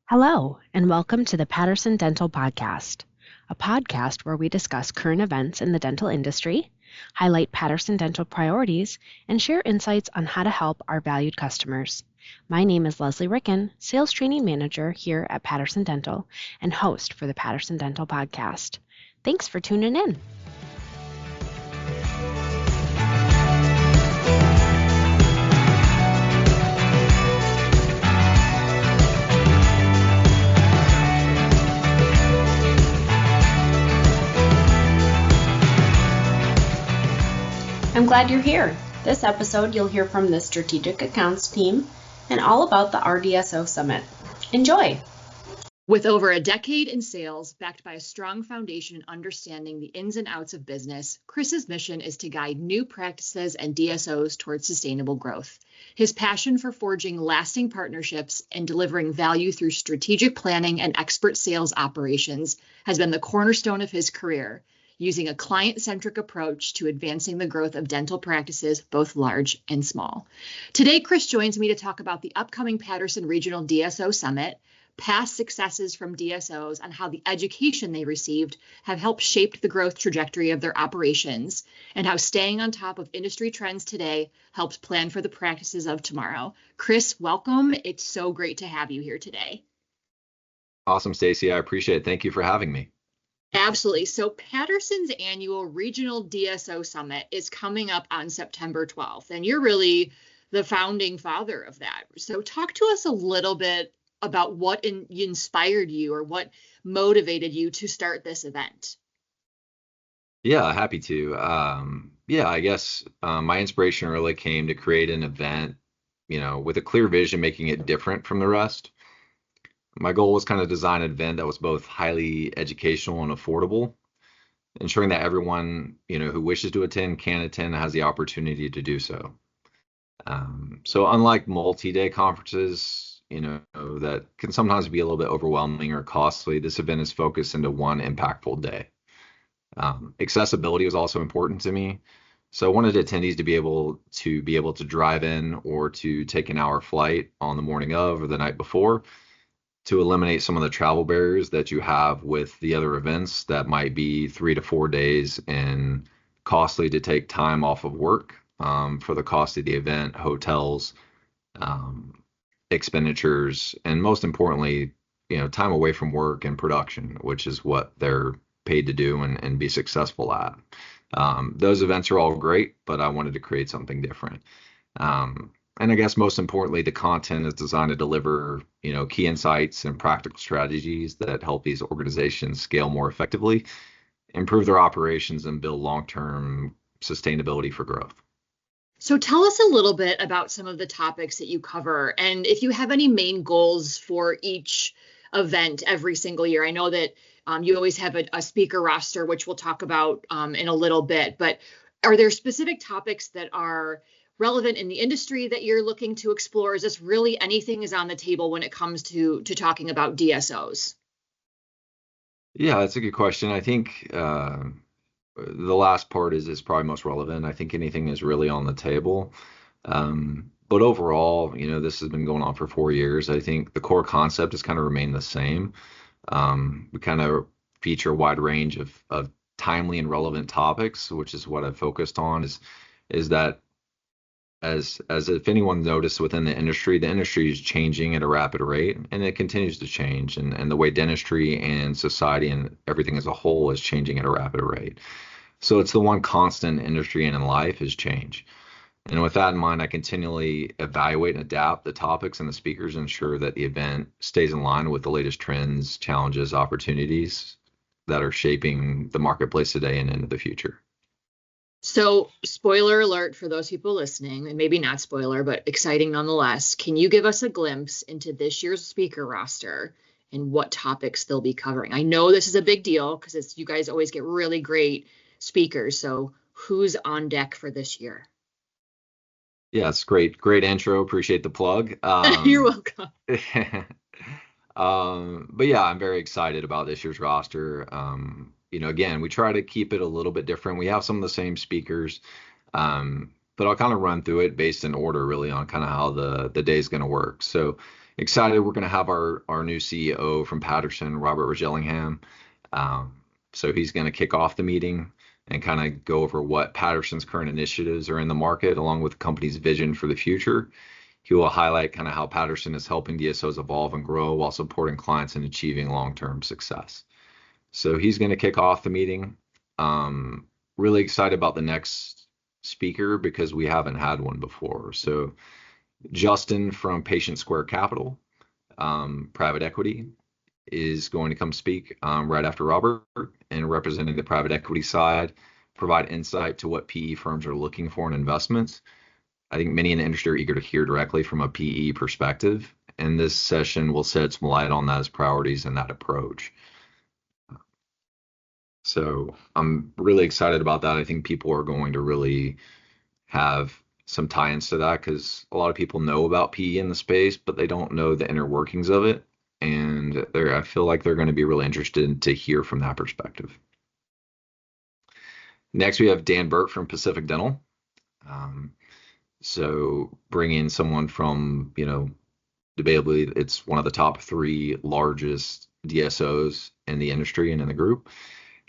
Hello, and welcome to the Patterson Dental Podcast, a podcast where we discuss current events in the dental industry, highlight Patterson Dental priorities, and share insights on how to help our valued customers. My name is Leslie Ricken, Sales Training Manager here at Patterson Dental and host for the Patterson Dental Podcast. Thanks for tuning in. I'm glad you're here. This episode, you'll hear from the Strategic Accounts team and all about the RDSO Summit. Enjoy! With over a decade in sales, backed by a strong foundation in understanding the ins and outs of business, Chris's mission is to guide new practices and DSOs towards sustainable growth. His passion for forging lasting partnerships and delivering value through strategic planning and expert sales operations has been the cornerstone of his career, using a client-centric approach to advancing the growth of dental practices, both large and small. Today, Chris joins me to talk about the upcoming Patterson Regional DSO Summit, past successes from DSOs, and how the education they received have helped shape the growth trajectory of their operations, and how staying on top of industry trends today helps plan for the practices of tomorrow. Chris, welcome. It's so great to have you here today. Awesome, Stacy. I appreciate it. Thank you for having me. Absolutely. So Patterson's annual Regional DSO Summit is coming up on September 12th, and you're really the founding father of that. So talk to us a little bit about what inspired you or what motivated you to start this event. Yeah, happy to. I guess my inspiration really came to create an event, with a clear vision, making it different from the rest. My goal was kind of design an event that was both highly educational and affordable, ensuring that everyone, who wishes to attend can attend and has the opportunity to do so. So unlike multi-day conferences, that can sometimes be a little bit overwhelming or costly, this event is focused into one impactful day. Accessibility was also important to me. So I wanted attendees to be able to drive in or to take an hour flight on the morning of or the night before, to eliminate some of the travel barriers that you have with the other events that might be 3 to 4 days and costly to take time off of work for the cost of the event, hotels, expenditures, and most importantly, time away from work and production, which is what they're paid to do and be successful at. Those events are all great, but I wanted to create something different. And I guess most importantly, the content is designed to deliver, key insights and practical strategies that help these organizations scale more effectively, improve their operations, and build long-term sustainability for growth. So tell us a little bit about some of the topics that you cover, and if you have any main goals for each event every single year. I know that you always have a speaker roster, which we'll talk about in a little bit, but are there specific topics that are relevant in the industry that you're looking to explore? Is this really anything is on the table when it comes to talking about DSOs? Yeah, that's a good question. I think the last part is probably most relevant. I think anything is really on the table. But overall, this has been going on for 4 years. I think the core concept has kind of remained the same. We kind of feature a wide range of timely and relevant topics, which is what I've focused on, is that as if anyone noticed within the industry is changing at a rapid rate, and it continues to change, and the way dentistry and society and everything as a whole is changing at a rapid rate. So it's the one constant industry and in life is change. And with that in mind, I continually evaluate and adapt the topics and the speakers, ensure that the event stays in line with the latest trends, challenges, opportunities that are shaping the marketplace today and into the future. So, spoiler alert for those people listening, and maybe not spoiler, but exciting nonetheless. Can you give us a glimpse into this year's speaker roster and what topics they'll be covering? I know this is a big deal because you guys always get really great speakers. So who's on deck for this year? Yeah, it's great intro. Appreciate the plug. You're welcome. But yeah, I'm very excited about this year's roster. Again, we try to keep it a little bit different. We have some of the same speakers, but I'll kind of run through it based in order, really, on kind of how the day is going to work. So, excited. We're going to have our new CEO from Patterson, Robert Rogellingham. So he's going to kick off the meeting and kind of go over what Patterson's current initiatives are in the market, along with the company's vision for the future. He will highlight kind of how Patterson is helping DSOs evolve and grow while supporting clients and achieving long-term success. So he's going to kick off the meeting. Really excited about the next speaker because we haven't had one before. So Justin from Patient Square Capital, private equity, is going to come speak right after Robert, and representing the private equity side, provide insight to what PE firms are looking for in investments. I think many in the industry are eager to hear directly from a PE perspective, and this session will shed some light on those priorities and that approach. So I'm really excited about that. I think people are going to really have some tie-ins to that because a lot of people know about PE in the space, but they don't know the inner workings of it. And I feel like they're going to be really interested to hear from that perspective. Next, we have Dan Burt from Pacific Dental. So bringing someone from, debatably, it's one of the top 3 largest DSOs in the industry and in the group.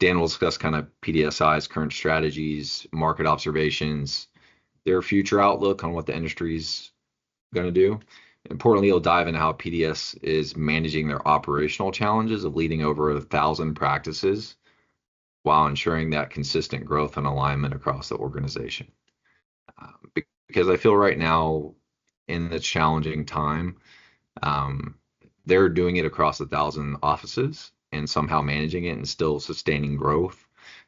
Dan will discuss kind of PDSI's current strategies, market observations, their future outlook on what the industry's going to do. Importantly, he'll dive into how PDS is managing their operational challenges of leading over 1,000 practices while ensuring that consistent growth and alignment across the organization. Because I feel right now in this challenging time, they're doing it across 1,000 offices and somehow managing it and still sustaining growth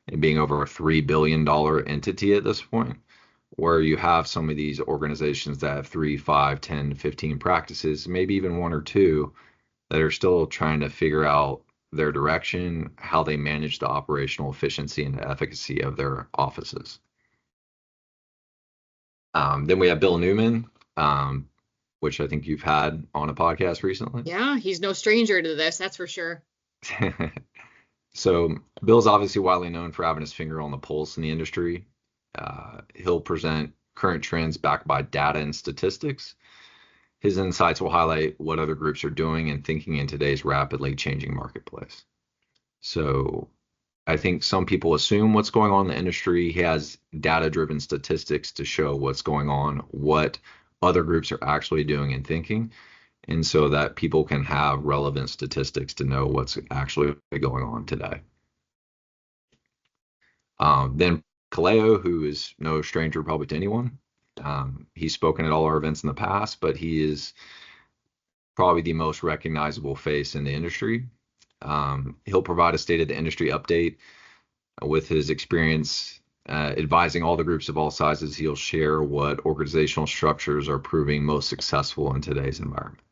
and being over a $3 billion entity at this point, where you have some of these organizations that have 3, 5, 10, 15 practices, maybe even 1 or 2, that are still trying to figure out their direction, how they manage the operational efficiency and the efficacy of their offices. Then we have Bill Newman, which I think you've had on a podcast recently. Yeah, he's no stranger to this, that's for sure. So Bill's obviously widely known for having his finger on the pulse in the industry. He'll present current trends backed by data and statistics. His insights will highlight what other groups are doing and thinking in today's rapidly changing marketplace. So I think some people assume what's going on in the industry. He has data-driven statistics to show what's going on, what other groups are actually doing and thinking, and so that people can have relevant statistics to know what's actually going on today. Then Kaleo, who is no stranger probably to anyone. He's spoken at all our events in the past, but he is probably the most recognizable face in the industry. He'll provide a state of the industry update with his experience advising all the groups of all sizes. He'll share what organizational structures are proving most successful in today's environment.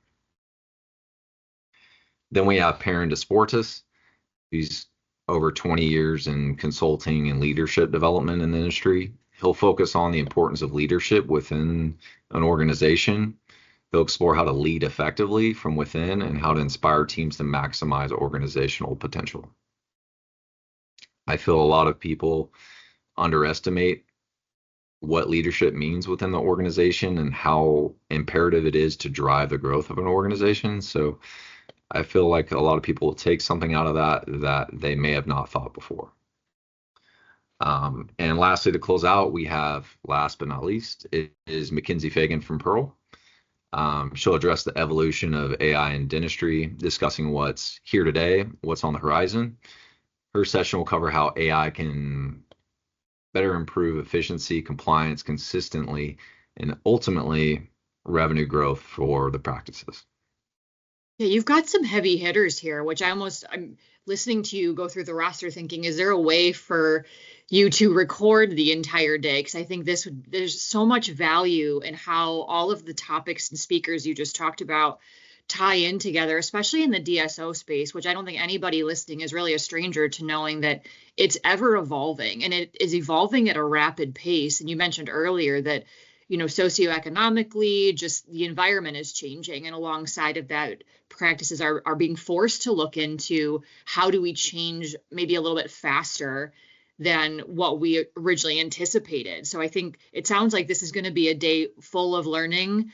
Then we have Perrin Desportis. He's over 20 years in consulting and leadership development in the industry. He'll focus on the importance of leadership within an organization. He'll explore how to lead effectively from within and how to inspire teams to maximize organizational potential. I feel a lot of people underestimate what leadership means within the organization and how imperative it is to drive the growth of an organization. So I feel like a lot of people will take something out of that they may have not thought before. And lastly, to close out, we have, last but not least, it is Mackenzie Fagan from Pearl. She'll address the evolution of AI in dentistry, discussing what's here today, what's on the horizon. Her session will cover how AI can better improve efficiency, compliance consistently, and ultimately revenue growth for the practices. Yeah, you've got some heavy hitters here, which I'm listening to you go through the roster thinking, is there a way for you to record the entire day? Because I think there's so much value in how all of the topics and speakers you just talked about tie in together, especially in the DSO space, which I don't think anybody listening is really a stranger to knowing that it's ever evolving and it is evolving at a rapid pace. And you mentioned earlier that, socioeconomically, just the environment is changing. And alongside of that, practices are being forced to look into how do we change maybe a little bit faster than what we originally anticipated. So I think it sounds like this is going to be a day full of learning.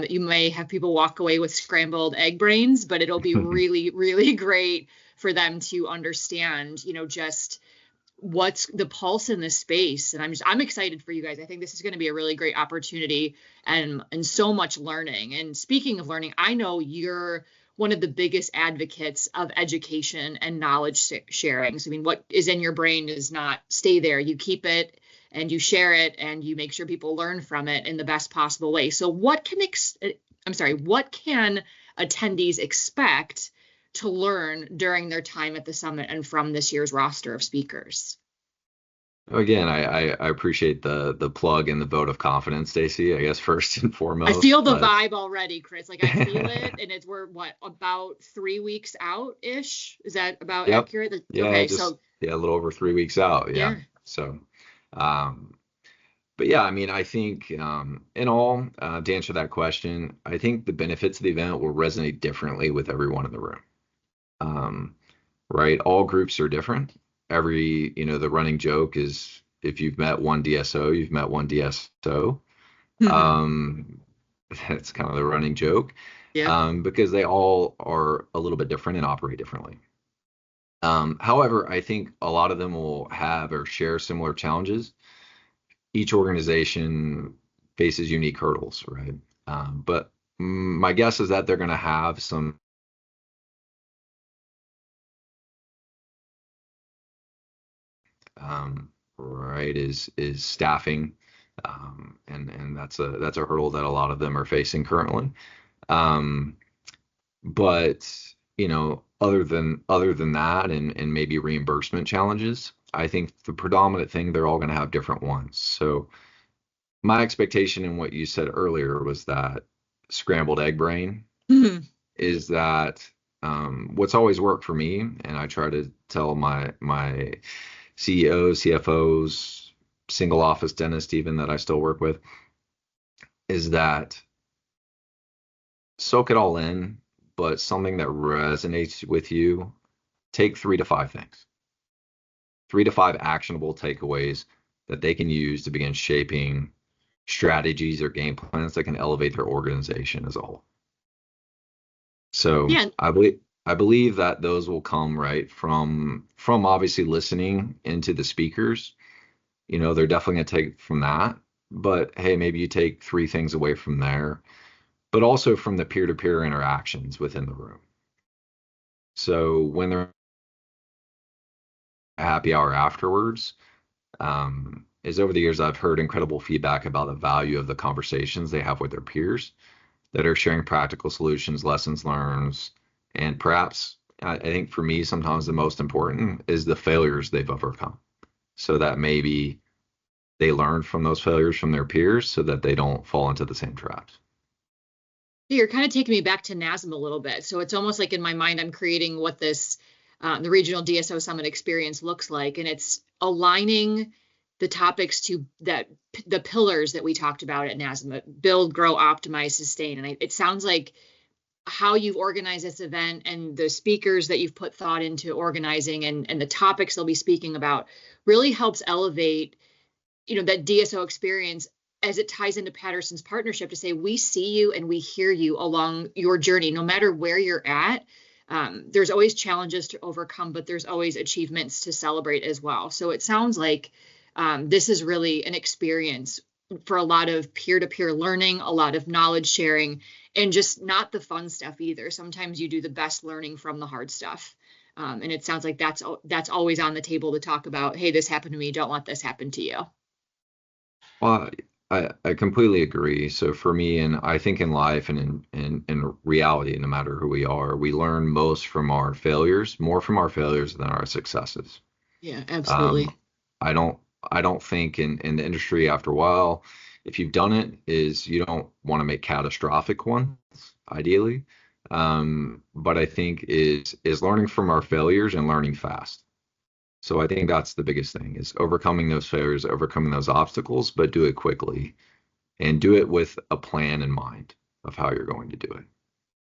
You may have people walk away with scrambled egg brains, but it'll be really, really great for them to understand, just what's the pulse in this space. And I'm excited for you guys. I think this is going to be a really great opportunity and so much learning. And speaking of learning, I know you're one of the biggest advocates of education and knowledge sharing. So, what is in your brain does not stay there. You keep it and you share it and you make sure people learn from it in the best possible way. So what can attendees expect to learn during their time at the summit and from this year's roster of speakers? Again, I appreciate the plug and the vote of confidence, Stacey, I guess first and foremost. I feel the vibe already, Chris. Like I feel it. And we're about 3 weeks out-ish? Is that about accurate? Yeah, okay, a little over 3 weeks out. Yeah. So, but yeah, I think in all, to answer that question, I think the benefits of the event will resonate differently with everyone in the room. Right? All groups are different. The running joke is if you've met one DSO, you've met one DSO. That's kind of the running joke. Yeah. Because they all are a little bit different and operate differently. However, I think a lot of them will have or share similar challenges. Each organization faces unique hurdles, right? But my guess is that they're going to have some right is staffing, and that's a hurdle that a lot of them are facing currently. But other than that, and maybe reimbursement challenges, I think the predominant thing, they're all going to have different ones. So my expectation in what you said earlier was that scrambled egg brain is that what's always worked for me, and I try to tell my CEOs, CFOs, single office dentists even that I still work with, is that soak it all in, but something that resonates with you, take 3 to 5 things. 3 to 5 actionable takeaways that they can use to begin shaping strategies or game plans that can elevate their organization as a whole. So yeah. I believe that those will come right from obviously listening into the speakers. They're definitely going to take from that. But hey, maybe you take 3 things away from there, but also from the peer-to-peer interactions within the room. So when they're happy hour afterwards, is over the years I've heard incredible feedback about the value of the conversations they have with their peers that are sharing practical solutions, lessons learned, and perhaps I think for me sometimes the most important is the failures they've overcome, so that maybe they learn from those failures from their peers so that they don't fall into the same traps. You're kind of taking me back to NASM a little bit. So it's almost like in my mind, I'm creating what this, the Regional DSO Summit experience looks like. And it's aligning the topics to the pillars that we talked about at NASM: build, grow, optimize, sustain. And it sounds like how you've organized this event and the speakers that you've put thought into organizing and the topics they'll be speaking about really helps elevate, that DSO experience as it ties into Patterson's partnership to say, we see you and we hear you along your journey, no matter where you're at. There's always challenges to overcome, but there's always achievements to celebrate as well. So it sounds like this is really an experience for a lot of peer-to-peer learning, a lot of knowledge sharing, and just not the fun stuff either. Sometimes you do the best learning from the hard stuff. And it sounds like that's always on the table to talk about, hey, this happened to me, don't let this happen to you. Well, I completely agree. So for me, and I think in life and in reality, no matter who we are, we learn most from our failures, more from our failures than our successes. Yeah, absolutely. I don't think in the industry, after a while, if you've done it, is you don't want to make catastrophic ones, ideally. But I think is learning from our failures and learning fast. So I think that's the biggest thing, is overcoming those failures, overcoming those obstacles, but do it quickly and do it with a plan in mind of how you're going to do it.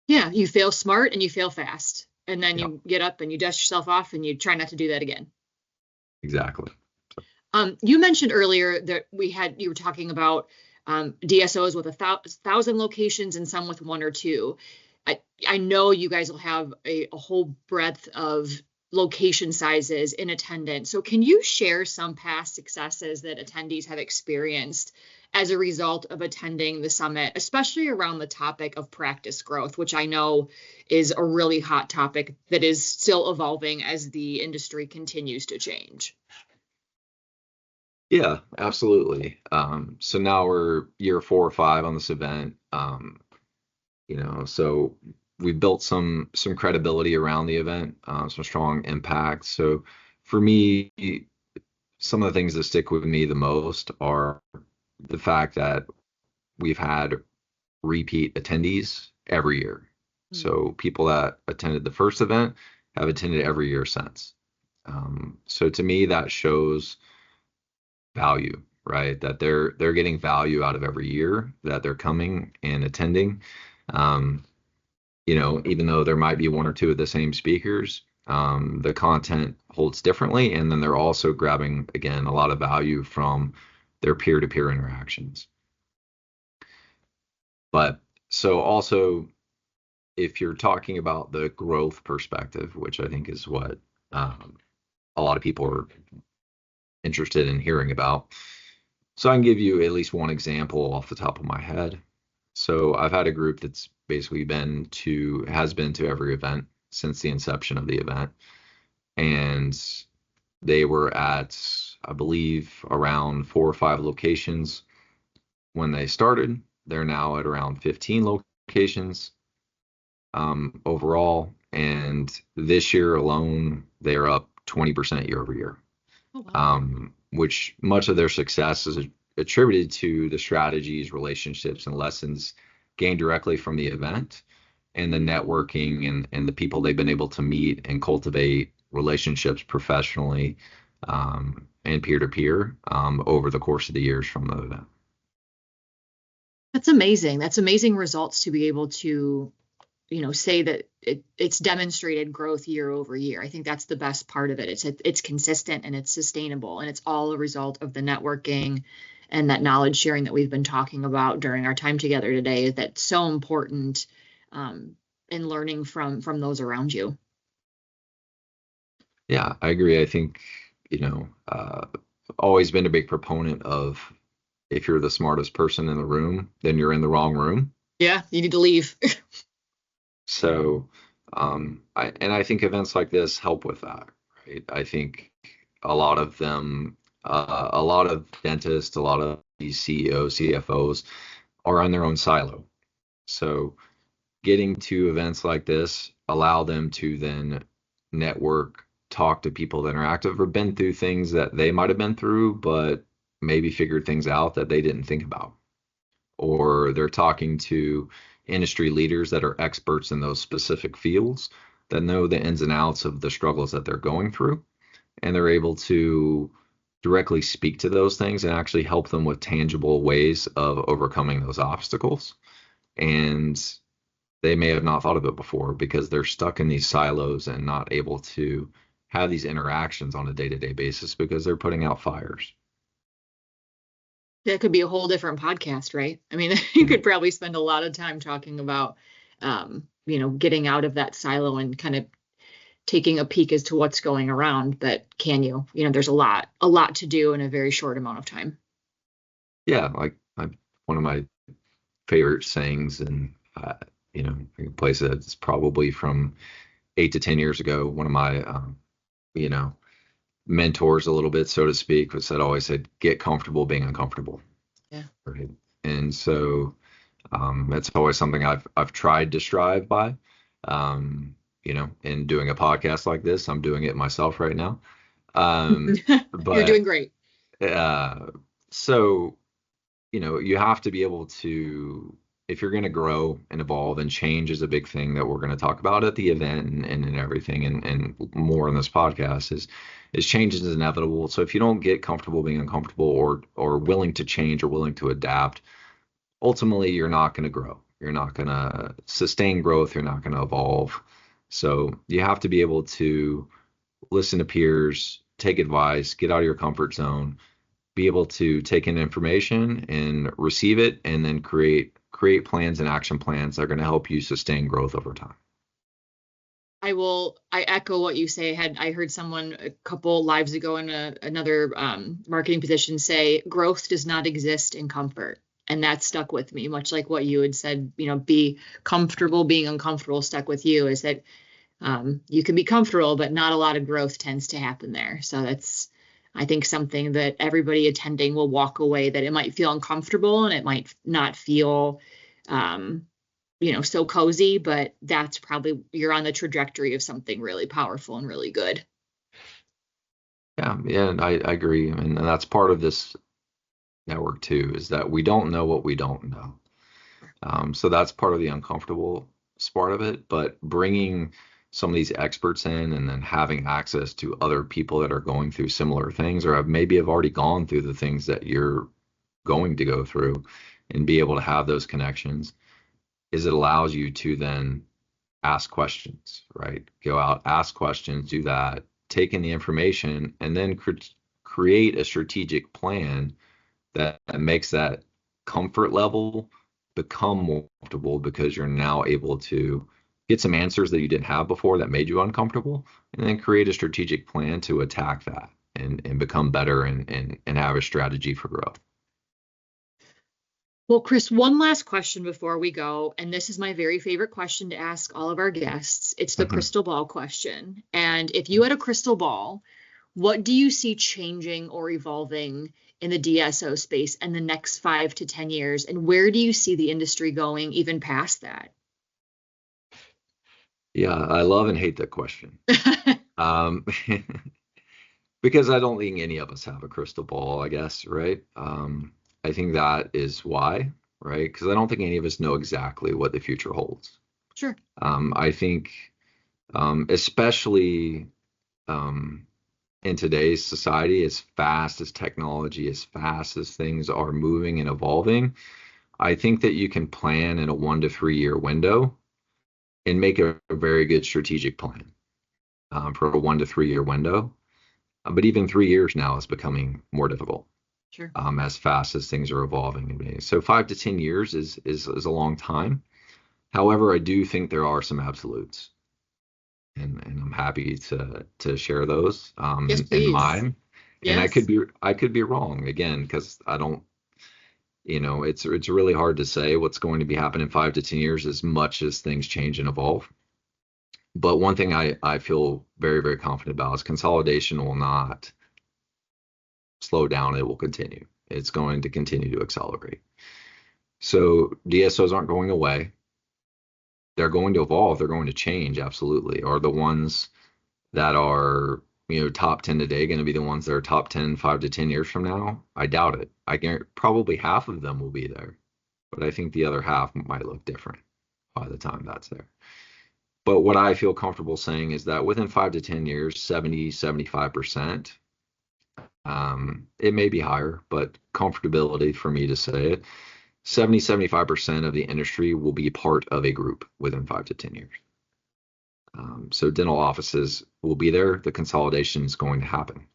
Yeah, you fail smart and you fail fast. And then you get up and you dust yourself off and you try not to do that again. Exactly. You mentioned earlier that you were talking about DSOs with 1,000 locations and some with one or two. I know you guys will have a whole breadth of location sizes in attendance. So can you share some past successes that attendees have experienced as a result of attending the summit, especially around the topic of practice growth, which I know is a really hot topic that is still evolving as the industry continues to change? Yeah, absolutely. So now we're year 4 or 5 on this event. So we built some credibility around the event, some strong impact. So for me, some of the things that stick with me the most are the fact that we've had repeat attendees every year. So people that attended the first event have attended every year since. So to me, that shows value, right? That they're getting value out of every year that they're coming and attending. Even though there might be one or two of the same speakers, the content holds differently, and then they're also grabbing, again, a lot of value from their peer-to-peer interactions. But so also, if you're talking about the growth perspective, which I think is what a lot of people are interested in hearing about. So I can give you at least one example off the top of my head. So I've had a group that's basically has been to every event since the inception of the event. And they were at, I believe, around 4 or 5 locations when they started. They're now at around 15 locations overall. And this year alone, they're up 20% year over year. Oh, wow. Which much of their success is attributed to the strategies, relationships, and lessons gained directly from the event, and the networking and the people they've been able to meet and cultivate relationships professionally and peer-to-peer over the course of the years from the event. That's amazing. That's amazing results to be able to say that it's demonstrated growth year over year. I think that's the best part of it. It's consistent and it's sustainable, and it's all a result of the networking and that knowledge sharing that we've been talking about during our time together today. That's so important in learning from those around you. Yeah, I agree. I think, always been a big proponent of, if you're the smartest person in the room, then you're in the wrong room. Yeah, you need to leave. So, I think events like this help with that, right? I think a lot of them, a lot of dentists, a lot of these CEOs, CFOs are on their own silo. So getting to events like this allow them to then network, talk to people that are active or been through things that they might have been through, but maybe figured things out that they didn't think about. Or they're talking to industry leaders that are experts in those specific fields that know the ins and outs of the struggles that they're going through. And they're able to directly speak to those things and actually help them with tangible ways of overcoming those obstacles. And they may have not thought of it before because they're stuck in these silos and not able to have these interactions on a day-to-day basis because they're putting out fires. That could be a whole different podcast, right? I mean, you could probably spend a lot of time talking about, getting out of that silo and kind of taking a peek as to what's going around. But can you? There's a lot to do in a very short amount of time. Yeah, like one of my favorite sayings, and a place that's probably from 8 to 10 years ago. One of my, mentors, a little bit, so to speak, always said, "Get comfortable being uncomfortable." Yeah. Right. And so that's always something I've tried to strive by. In doing a podcast like this, I'm doing it myself right now. But you're doing great. So, you have to be able to, if you're going to grow and evolve, and change is a big thing that we're going to talk about at the event and everything, and more in this podcast is change is inevitable. So if you don't get comfortable being uncomfortable or willing to change or willing to adapt, ultimately you're not going to grow. You're not going to sustain growth. You're not going to evolve. So you have to be able to listen to peers, take advice, get out of your comfort zone, be able to take in information and receive it, and then create plans and action plans that are going to help you sustain growth over time. I echo what you say. I heard someone a couple lives ago in another marketing position say, growth does not exist in comfort. And that stuck with me, much like what you had said, be comfortable, being uncomfortable stuck with you, is that you can be comfortable, but not a lot of growth tends to happen there. So that's, I think, something that everybody attending will walk away, that it might feel uncomfortable and it might not feel so cozy, but that's probably, you're on the trajectory of something really powerful and really good. Yeah, and I agree. And that's part of this network too, is that we don't know what we don't know. So that's part of the uncomfortable part of it, but bringing some of these experts in and then having access to other people that are going through similar things, or have already gone through the things that you're going to go through, and be able to have those connections, is it allows you to then ask questions, right? Go out, ask questions, do that, take in the information, and then create a strategic plan that makes that comfort level become more comfortable, because you're now able to get some answers that you didn't have before that made you uncomfortable, and then create a strategic plan to attack that and become better and have a strategy for growth. Well, Chris, one last question before we go, and this is my very favorite question to ask all of our guests. It's the crystal ball question. And if you had a crystal ball, what do you see changing or evolving in the DSO space in the next 5 to 10 years? And where do you see the industry going even past that? Yeah, I love and hate that question. Because I don't think any of us have a crystal ball, I guess, right? I think that is why, right? Because I don't think any of us know exactly what the future holds. Sure. I think, especially in today's society, as fast as technology, as fast as things are moving and evolving, I think that you can plan in a 1 to 3 year window and make a very good strategic plan for a 1 to 3 year window. But even 3 years now is becoming more difficult. Sure. As fast as things are evolving. So 5 to 10 years is a long time. However, I do think there are some absolutes, and I'm happy to share those Yes, in please. mine. Yes. And I could be wrong again, because I don't, it's really hard to say what's going to be happening in 5 to 10 years, as much as things change and evolve. But one thing I feel very, very confident about is consolidation will not slow down. It will continue. It's going to continue to accelerate. So DSOs aren't going away. They're going to evolve. They're going to change. Absolutely. Are the ones that are, top 10 today going to be the ones that are top 10 5 to 10 years from now? I doubt it. I guarantee probably half of them will be there, but I think the other half might look different by the time that's there. But what I feel comfortable saying is that within 5 to 10 years, 75%, it may be higher, but comfortability for me to say it, 75% of the industry will be part of a group within 5 to 10 years. So dental offices will be there. The consolidation is going to happen.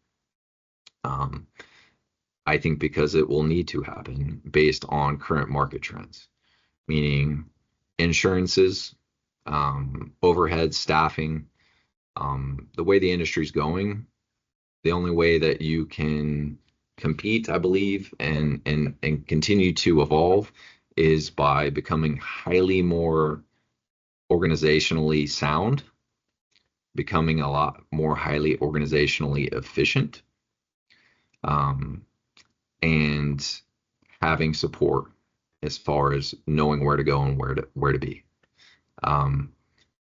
I think because it will need to happen based on current market trends, meaning insurances, overhead, staffing, the way the industry is going. The only way that you can compete, I believe, and continue to evolve is by becoming highly more organizationally sound, becoming a lot more highly organizationally efficient, and having support as far as knowing where to go and where to be.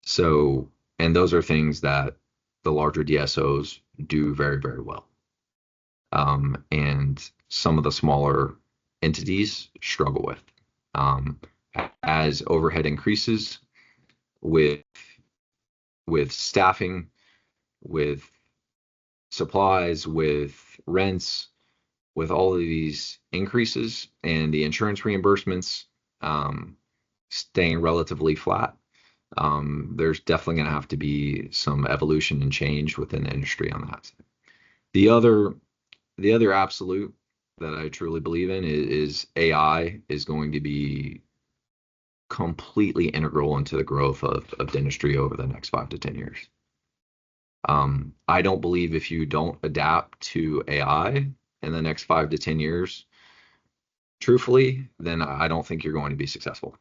So, and those are things that the larger DSOs do very, very well. And some of the smaller entities struggle with. As overhead increases with staffing, with supplies, with rents, with all of these increases and the insurance reimbursements staying relatively flat, there's definitely going to have to be some evolution and change within the industry on that side. The other the other absolute that I truly believe in is AI is going to be completely integral into the growth of dentistry over the next 5 to 10 years. I don't believe if you don't adapt to AI in the next 5 to 10 years, truthfully, then I don't think you're going to be successful.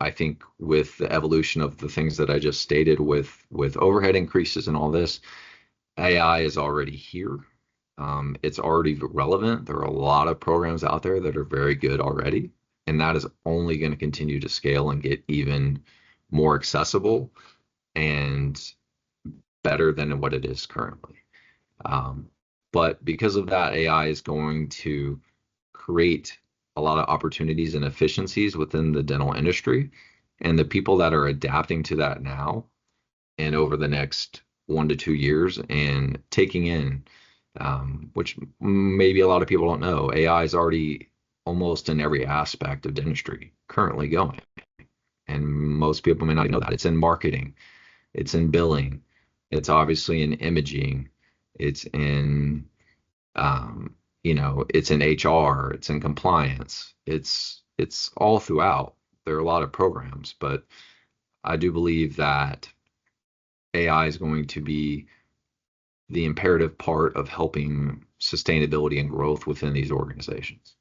I think with the evolution of the things that I just stated, with overhead increases and all this, AI is already here. It's already relevant. There are a lot of programs out there that are very good already, and that is only going to continue to scale and get even more accessible and better than what it is currently. But because of that, AI is going to create a lot of opportunities and efficiencies within the dental industry. And the people that are adapting to that now and over the next 1 to 2 years and taking in, which maybe a lot of people don't know, AI is already almost in every aspect of dentistry currently going. And most people may not know that. It's in marketing, it's in billing, it's obviously in imaging, it's in it's in HR, it's in compliance, it's all throughout. There are a lot of programs, but I do believe that AI is going to be the imperative part of helping sustainability and growth within these organizations.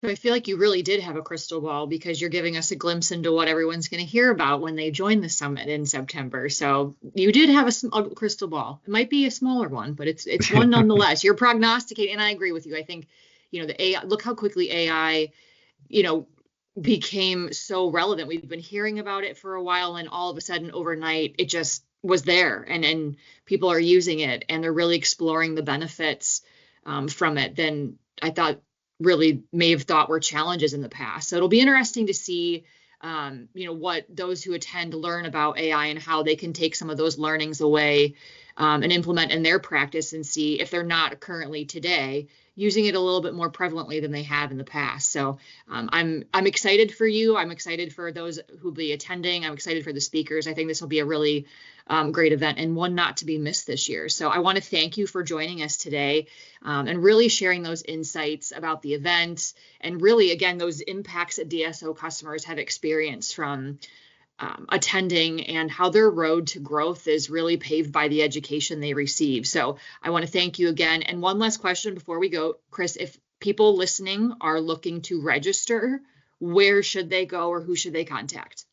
So I feel like you really did have a crystal ball, because you're giving us a glimpse into what everyone's going to hear about when they join the summit in September. So you did have a crystal ball. It might be a smaller one, but it's one nonetheless. You're prognosticating, and I agree with you. I think, the AI, look how quickly AI, became so relevant. We've been hearing about it for a while, and all of a sudden overnight it just was there, and people are using it, and they're really exploring the benefits from it than I thought really may have thought were challenges in the past. So it'll be interesting to see, what those who attend learn about AI and how they can take some of those learnings away and implement in their practice, and see if they're not currently today using it a little bit more prevalently than they have in the past. So I'm excited for you. I'm excited for those who'll be attending. I'm excited for the speakers. I think this will be a really great event, and one not to be missed this year. So I want to thank you for joining us today and really sharing those insights about the event, and really, again, those impacts that DSO customers have experienced from attending, and how their road to growth is really paved by the education they receive. So I want to thank you again. And one last question before we go, Chris, if people listening are looking to register, where should they go, or who should they contact?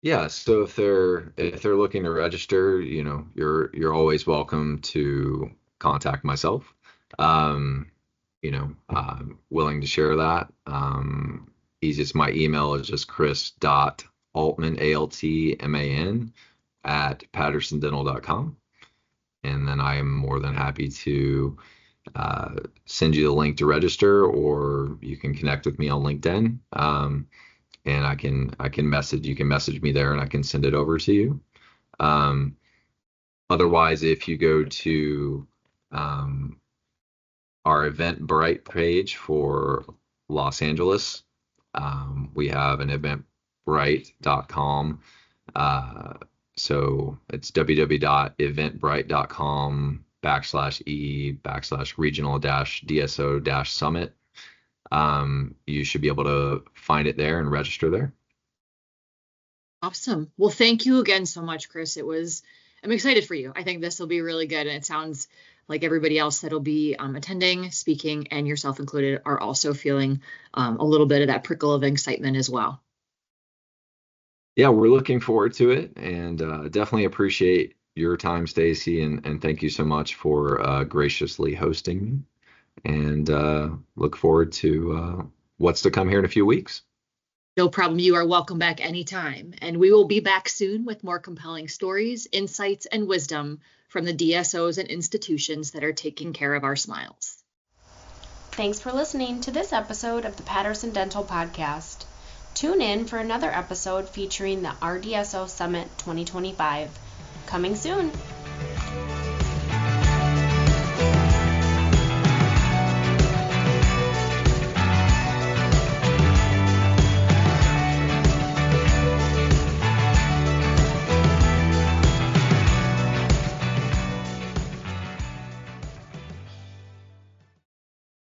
Yeah, so if they're looking to register, you're always welcome to contact myself. I'm willing to share that. Easiest, my email is just chris.altman, ALTMAN, @pattersondental.com. And then I am more than happy to send you the link to register, or you can connect with me on LinkedIn. And you can message me there, and I can send it over to you. Otherwise, if you go to our Eventbrite page for Los Angeles, we have an eventbrite.com. So it's www.eventbrite.com/regional DSO Summit. You should be able to find it there and register there. Awesome. Well, thank you again so much, Chris. I'm excited for you. I think this will be really good. And it sounds like everybody else that'll be attending, speaking, and yourself included, are also feeling a little bit of that prickle of excitement as well. Yeah, we're looking forward to it, and definitely appreciate your time, Stacy, and thank you so much for graciously hosting me. And look forward to what's to come here in a few weeks. No problem. You are welcome back anytime. And we will be back soon with more compelling stories, insights, and wisdom from the DSOs and institutions that are taking care of our smiles. Thanks for listening to this episode of the Patterson Dental Podcast. Tune in for another episode featuring the RDSO Summit 2025. Coming soon.